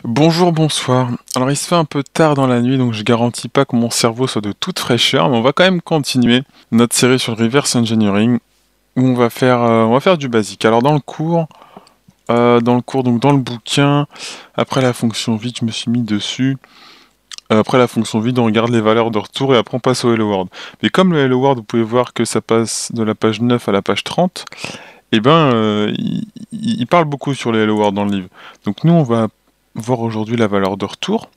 Bonjour, bonsoir. Alors il se fait un peu tard dans la nuit, donc je garantis pas que mon cerveau soit de toute fraîcheur, mais on va quand même continuer notre série sur le reverse engineering, où on va faire du basique. Alors donc dans le bouquin, après la fonction vide, je me suis mis dessus. Après la fonction vide, on regarde les valeurs de retour et après on passe au hello world. Mais comme le hello world, vous pouvez voir que ça passe de la page 9 à la page 30, et ben il parle beaucoup sur les hello world dans le livre. Donc nous on va voir aujourd'hui la valeur de retour,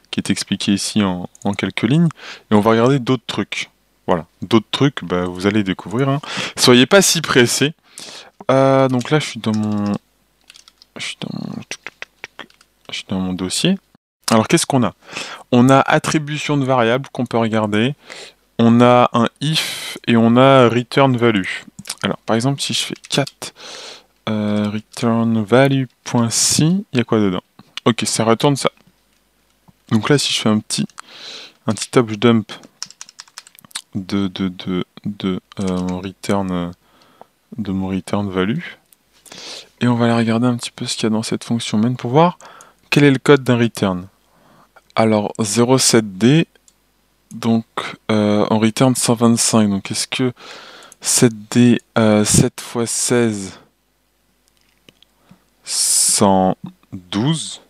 qui est expliqué ici en quelques lignes, et on va regarder d'autres trucs. Voilà, d'autres trucs, bah, vous allez découvrir, hein. Soyez pas si pressés. Donc là, je suis dans mon, je suis dans mon dossier. Alors, qu'est-ce qu'on a? On a attribution de variables qu'on peut regarder. On a un if et on a return value. Alors, par exemple, si je fais cat return value.c, il y a quoi dedans? Ok, ça retourne ça. Donc là, si je fais un petit top dump mon return de mon return value. Et on va aller regarder un petit peu ce qu'il y a dans cette fonction main pour voir quel est le code d'un return. Alors 07D, donc on return 125. Donc est-ce que 7D 7 x 16 112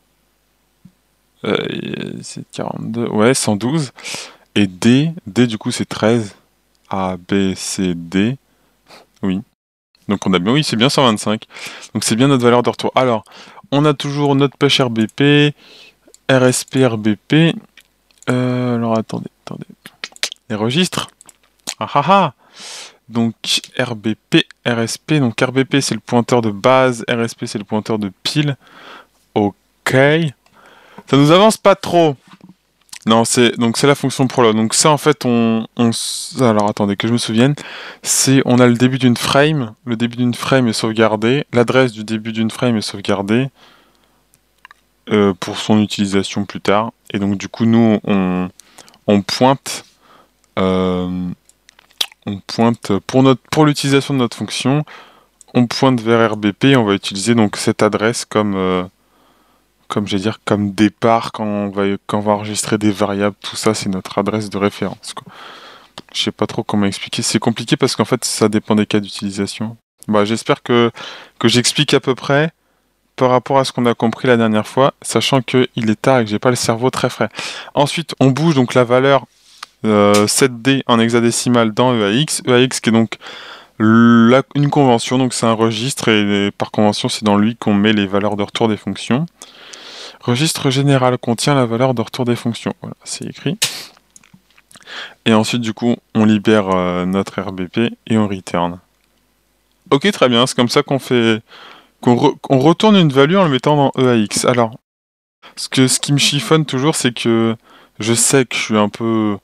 c'est 42, ouais 112. Et D du coup c'est 13. A, B, C, D. Oui. Donc on a bien, oui, c'est bien 125. Donc c'est bien notre valeur de retour. Alors, on a toujours notre pêche RBP, RSP, RBP. Alors attendez. Les registres. Ah ah ah. Donc RBP, RSP. Donc RBP c'est le pointeur de base, RSP c'est le pointeur de pile. Ok. Ça nous avance pas trop. Non, c'est la fonction prologue. Donc ça en fait alors attendez que je me souvienne, c'est on a le début d'une frame, le début d'une frame est sauvegardé, l'adresse du début d'une frame est sauvegardée pour son utilisation plus tard. Et donc du coup nous on pointe pour l'utilisation de notre fonction, on pointe vers RBP et on va utiliser donc cette adresse comme je vais dire, comme départ quand on va enregistrer des variables, tout ça, c'est notre adresse de référence, quoi. Je sais pas trop comment expliquer. C'est compliqué parce qu'en fait, ça dépend des cas d'utilisation. Bah, j'espère que j'explique à peu près par rapport à ce qu'on a compris la dernière fois, sachant qu'il est tard et que j'ai pas le cerveau très frais. Ensuite, on bouge donc la valeur 7D en hexadécimal dans EAX. EAX qui est donc une convention, donc c'est un registre et par convention, c'est dans lui qu'on met les valeurs de retour des fonctions. Registre général contient la valeur de retour des fonctions. Voilà, c'est écrit. Et ensuite, du coup, on libère notre RBP et on return. Ok, très bien. C'est comme ça qu'on retourne une value en le mettant dans EAX. Alors, ce qui me chiffonne toujours, c'est que je sais que je suis un peu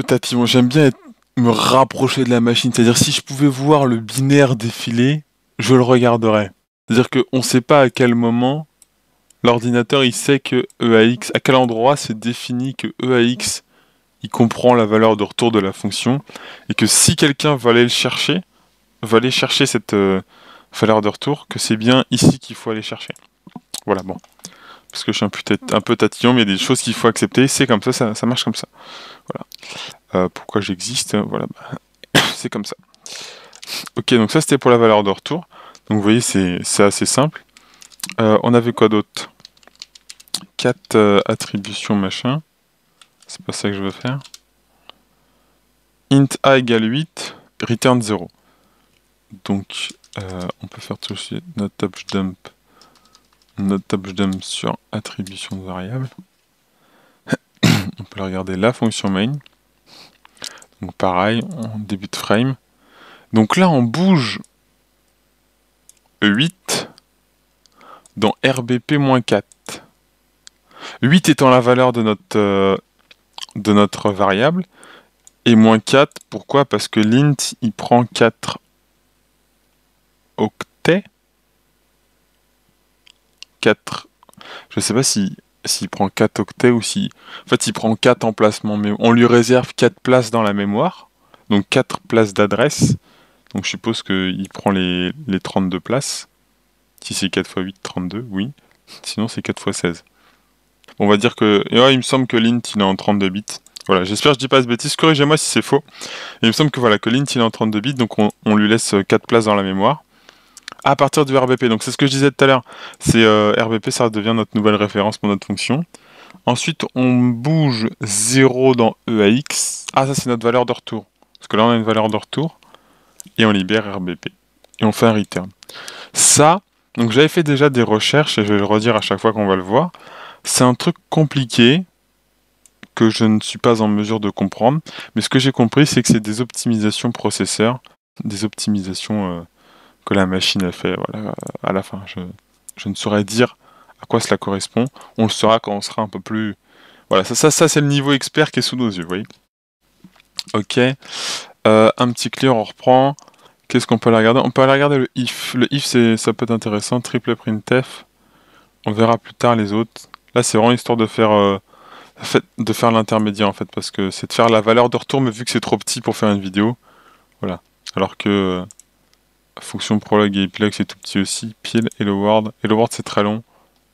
tatillon. J'aime bien me rapprocher de la machine. C'est-à-dire, si je pouvais voir le binaire défiler, je le regarderais. C'est-à-dire qu'on ne sait pas à quel moment l'ordinateur il sait que EAX, à quel endroit c'est défini que EAX il comprend la valeur de retour de la fonction et que si quelqu'un va aller chercher cette valeur de retour, que c'est bien ici qu'il faut aller chercher. Voilà, bon. Parce que je suis un peu tatillon, mais il y a des choses qu'il faut accepter, c'est comme ça marche comme ça. Voilà. Pourquoi j'existe, voilà, bah, c'est comme ça. Ok, donc ça c'était pour la valeur de retour. Donc vous voyez, c'est assez simple. On avait quoi d'autre? 4 attributions machin. C'est pas ça que je veux faire. Int a égale 8, return 0. Donc on peut faire tout de suite notre top dump sur attribution de variable. On peut regarder la fonction main. Donc pareil, en début de frame. Donc là on bouge 8 dans RBP-4. 8 étant la valeur de notre variable. Et moins 4, pourquoi? Parce que l'int, il prend 4 octets. 4. Je sais pas s'il prend 4 octets ou si. En fait, il prend 4 emplacements. Mais on lui réserve 4 places dans la mémoire. Donc 4 places d'adresse. Donc je suppose qu'il prend les 32 places. Si c'est 4 x 8, 32, oui. Sinon, c'est 4 fois 16. On va dire que... Et ouais, il me semble que l'int, il est en 32 bits. Voilà, j'espère que je dis pas de bêtises. Corrigez-moi si c'est faux. Et il me semble que voilà, que l'int, il est en 32 bits, donc on lui laisse 4 places dans la mémoire. À partir du RBP, donc c'est ce que je disais tout à l'heure. C'est RBP, ça devient notre nouvelle référence pour notre fonction. Ensuite, on bouge 0 dans EAX. Ah, ça, c'est notre valeur de retour. Parce que là, on a une valeur de retour. Et on libère RBP. Et on fait un return. Ça, donc j'avais fait déjà des recherches, et je vais le redire à chaque fois qu'on va le voir. C'est un truc compliqué que je ne suis pas en mesure de comprendre. Mais ce que j'ai compris, c'est que c'est des optimisations processeurs. Des optimisations que la machine a fait voilà, à la fin. Je ne saurais dire à quoi cela correspond. On le saura quand on sera un peu plus... Voilà, ça c'est le niveau expert qui est sous nos yeux, vous voyez. Ok. Un petit clear, on reprend. Qu'est-ce qu'on peut aller regarder? On peut aller regarder le if. Le if, ça peut être intéressant. Triple printf. On verra plus tard les autres. Là, c'est vraiment histoire de faire l'intermédiaire, en fait, parce que c'est de faire la valeur de retour, mais vu que c'est trop petit pour faire une vidéo. Voilà. Alors que fonction prologue et epilogue, c'est tout petit aussi. Pile, hello world. Hello world, c'est très long,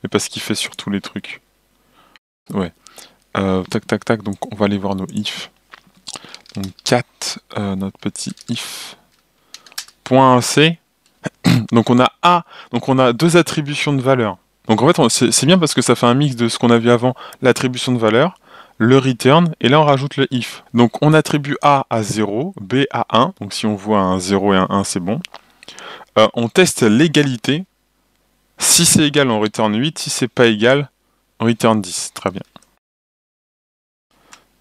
mais parce qu'il fait sur tous les trucs. Ouais. Tac, tac, tac. Donc, on va aller voir nos if. Donc, cat, notre petit if. Point .c. Donc, on a A. Donc, on a deux attributions de valeur. Donc, en fait, c'est bien parce que ça fait un mix de ce qu'on a vu avant, l'attribution de valeur, le return, et là, on rajoute le if. Donc, on attribue A à 0, B à 1. Donc, si on voit un 0 et un 1, c'est bon. On teste l'égalité. Si c'est égal, on return 8. Si c'est pas égal, on return 10. Très bien.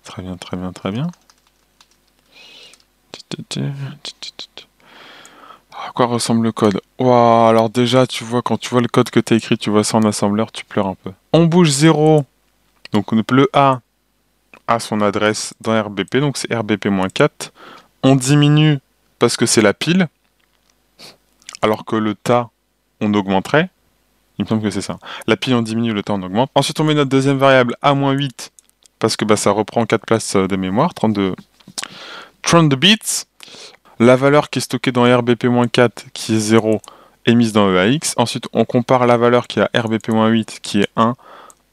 Très bien, très bien, très bien. À quoi ressemble le code? Wow, alors déjà, tu vois, quand tu vois le code que tu as écrit, tu vois ça en assembleur, tu pleures un peu. On bouge 0. Donc le A a son adresse dans RBP, donc c'est RBP-4. On diminue parce que c'est la pile, alors que le tas, on augmenterait. Il me semble que c'est ça. La pile, on diminue, le tas, on augmente. Ensuite, on met notre deuxième variable A-8, parce que ça reprend 4 places de mémoire, 32 bits. La valeur qui est stockée dans RBP-4, qui est 0, est mise dans EAX. Ensuite, on compare la valeur qui est à RBP-8, qui est 1,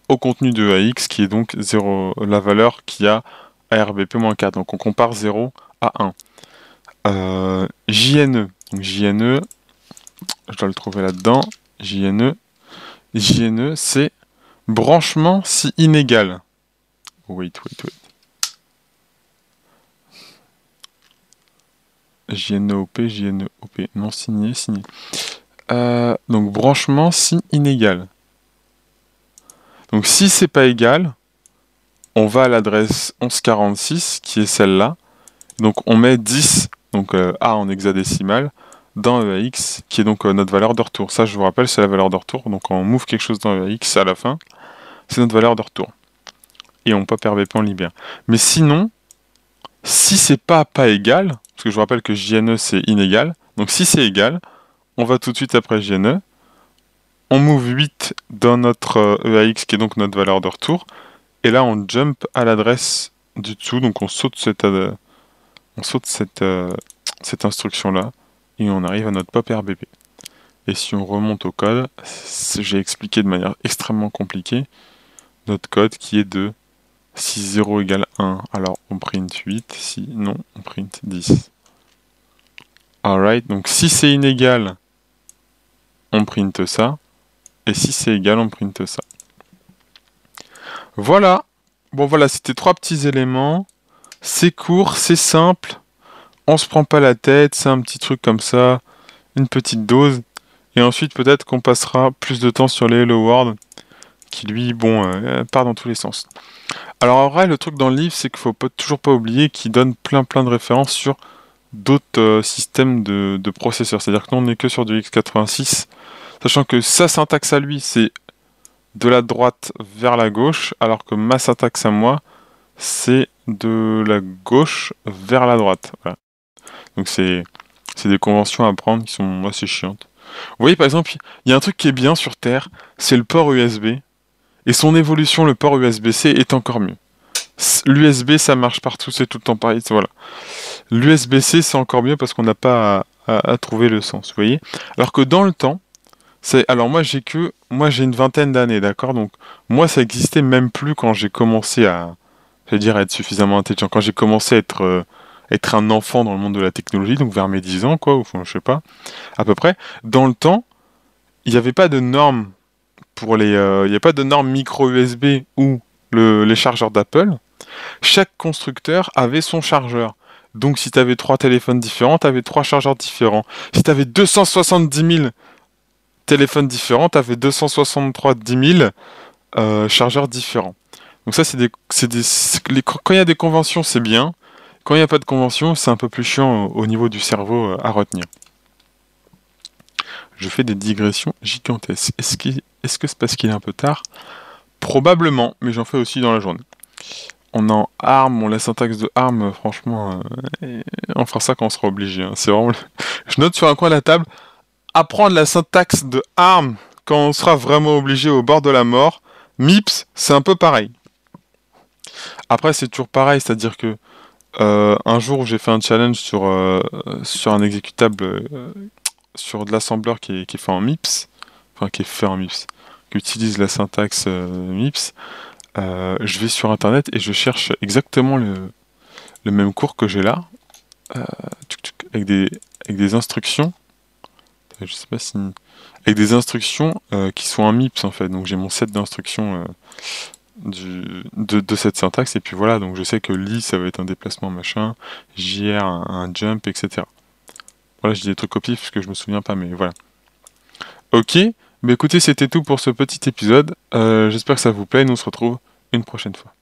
au contenu de EAX, qui est donc 0, la valeur qui a à RBP-4. Donc on compare 0 à 1. JNE. Donc JNE, je dois le trouver là-dedans. JNE, c'est branchement si inégal. Wait. JNEOP, non signé. Donc branchement si inégal. Donc si c'est pas égal, on va à l'adresse 1146, qui est celle-là. Donc on met 10, donc A en hexadécimal, dans EAX, qui est donc notre valeur de retour. Ça, je vous rappelle, c'est la valeur de retour. Donc quand on move quelque chose dans EAX à la fin, c'est notre valeur de retour. Et on pop RBP, on libère. Mais sinon, si c'est pas égal, parce que je vous rappelle que JNE c'est inégal, donc si c'est égal, on va tout de suite après JNE, on move 8 dans notre EAX, qui est donc notre valeur de retour, et là on jump à l'adresse du dessous, donc on saute cette instruction-là, et on arrive à notre pop RBP. Et si on remonte au code, j'ai expliqué de manière extrêmement compliquée notre code qui est de si 0 égale 1, alors on print 8, si non, on print 10. Alright, donc si c'est inégal, on print ça, et si c'est égal, on print ça. Voilà. Bon voilà, c'était 3 petits éléments. C'est court, c'est simple. On se prend pas la tête, c'est un petit truc comme ça, une petite dose. Et ensuite, peut-être qu'on passera plus de temps sur les Hello World, qui lui, part dans tous les sens. Alors en vrai, le truc dans le livre, c'est qu'il faut toujours pas oublier qu'il donne plein de références sur d'autres systèmes de processeurs. C'est-à-dire que nous, on n'est que sur du x86, sachant que sa syntaxe à lui, c'est de la droite vers la gauche, alors que ma syntaxe à moi, c'est de la gauche vers la droite. Voilà. Donc c'est des conventions à prendre qui sont assez chiantes. Vous voyez, par exemple, il y a un truc qui est bien sur Terre, c'est le port USB. Et son évolution, le port USB-C, est encore mieux. L'USB, ça marche partout, c'est tout le temps pareil. Voilà. L'USB-C, c'est encore mieux parce qu'on n'a pas à trouver le sens. Vous voyez? Alors que dans le temps, Alors moi j'ai une vingtaine d'années, d'accord? Donc moi ça existait même plus quand j'ai commencé à être suffisamment intelligent. Quand j'ai commencé à être un enfant dans le monde de la technologie, donc vers mes 10 ans, quoi, ou enfin, je sais pas, à peu près. Dans le temps, il n'y avait pas de normes il y a pas de normes micro USB ou les chargeurs d'Apple. Chaque constructeur avait son chargeur. Donc si tu avais trois téléphones différents, tu avais trois chargeurs différents. Si tu avais 270 000 téléphones différents, tu avais 263 000 chargeurs différents. Donc ça, quand il y a des conventions, c'est bien. Quand il n'y a pas de convention, c'est un peu plus chiant au niveau du cerveau à retenir. Je fais des digressions gigantesques. Est-ce que c'est parce qu'il est un peu tard? Probablement, mais j'en fais aussi dans la journée. On est en ARM, la syntaxe de ARM, franchement, on fera ça quand on sera obligé, hein. C'est vraiment... Je note sur un coin de la table, apprendre la syntaxe de ARM quand on sera vraiment obligé au bord de la mort. MIPS, c'est un peu pareil. Après, c'est toujours pareil, c'est-à-dire que un jour, j'ai fait un challenge sur un exécutable, sur de l'assembleur qui est fait en MIPS, enfin qui est fait en MIPS, qui utilise la syntaxe MIPS. Je vais sur internet et je cherche exactement le même cours que j'ai là, euh, avec des instructions. Je sais pas si. Avec des instructions qui sont en MIPS en fait. Donc j'ai mon set d'instructions de cette syntaxe et puis voilà. Donc je sais que li ça va être un déplacement machin, jr un jump, etc. Voilà, je dis des trucs copiés parce que je me souviens pas, mais voilà. Ok, mais écoutez, c'était tout pour ce petit épisode. J'espère que ça vous plaît et nous on se retrouve une prochaine fois.